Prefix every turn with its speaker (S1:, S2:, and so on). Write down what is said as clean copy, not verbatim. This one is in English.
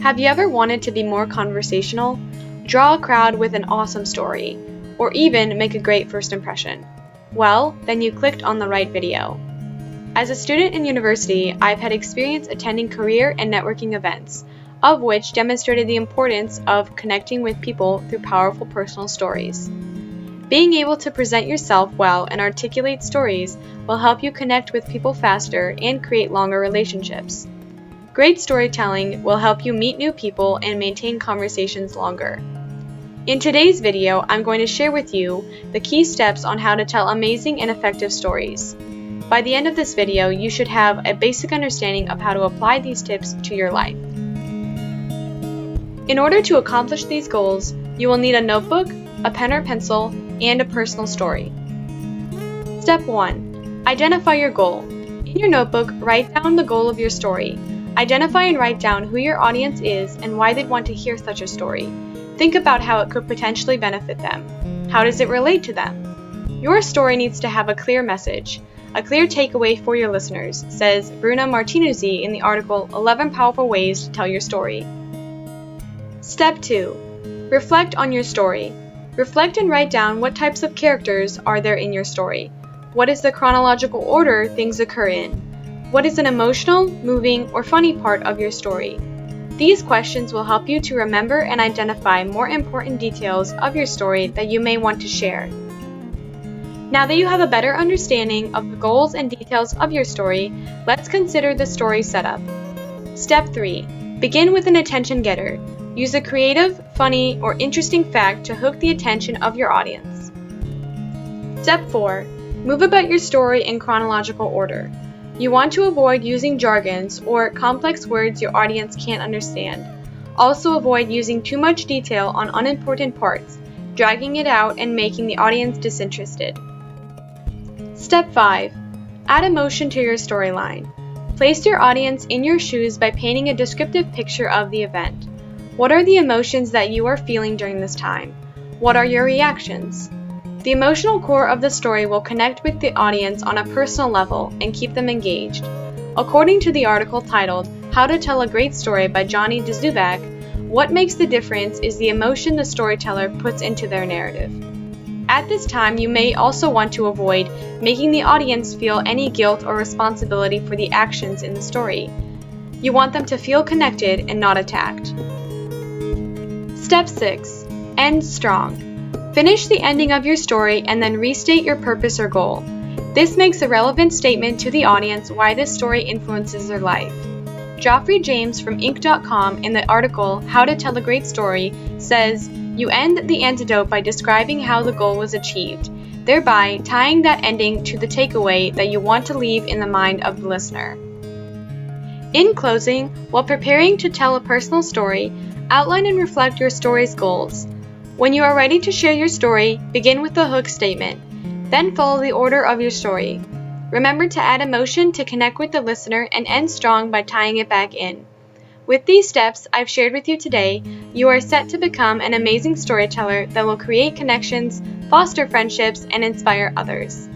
S1: Have you ever wanted to be more conversational, draw a crowd with an awesome story, or even make a great first impression? Well, then you clicked on the right video. As a student in university, I've had experience attending career and networking events, of which demonstrated the importance of connecting with people through powerful personal stories. Being able to present yourself well and articulate stories will help you connect with people faster and create longer relationships. Great storytelling will help you meet new people and maintain conversations longer. In today's video, I'm going to share with you the key steps on how to tell amazing and effective stories. By the end of this video, you should have a basic understanding of how to apply these tips to your life. In order to accomplish these goals, you will need a notebook, a pen or pencil, and a personal story. Step 1. Identify your goal. In your notebook, write down the goal of your story. Identify and write down who your audience is and why they'd want to hear such a story. Think about how it could potentially benefit them. How does it relate to them? Your story needs to have a clear message, a clear takeaway for your listeners, says Bruna Martinuzzi in the article 11 Powerful Ways to Tell Your Story. Step 2. Reflect on your story. Reflect and write down what types of characters are there in your story. What is the chronological order things occur in? What is an emotional, moving, or funny part of your story? These questions will help you to remember and identify more important details of your story that you may want to share. Now that you have a better understanding of the goals and details of your story, let's consider the story setup. Step 3. Begin with an attention getter. Use a creative, funny, or interesting fact to hook the attention of your audience. Step 4. Move about your story in chronological order. You want to avoid using jargons or complex words your audience can't understand. Also avoid using too much detail on unimportant parts, dragging it out and making the audience disinterested. Step 5. Add emotion to your storyline. Place your audience in your shoes by painting a descriptive picture of the event. What are the emotions that you are feeling during this time? What are your reactions? The emotional core of the story will connect with the audience on a personal level and keep them engaged. According to the article titled How to Tell a Great Story by Johnny Dzubak, what makes the difference is the emotion the storyteller puts into their narrative. At this time, you may also want to avoid making the audience feel any guilt or responsibility for the actions in the story. You want them to feel connected and not attacked. Step 6. End strong. Finish the ending of your story and then restate your purpose or goal. This makes a relevant statement to the audience why this story influences their life. Geoffrey James from Inc.com in the article How to Tell a Great Story says, you end the antidote by describing how the goal was achieved, thereby tying that ending to the takeaway that you want to leave in the mind of the listener. In closing, while preparing to tell a personal story, outline and reflect your story's goals. When you are ready to share your story, begin with the hook statement. Then follow the order of your story. Remember to add emotion to connect with the listener and end strong by tying it back in. With these steps I've shared with you today, you are set to become an amazing storyteller that will create connections, foster friendships, and inspire others.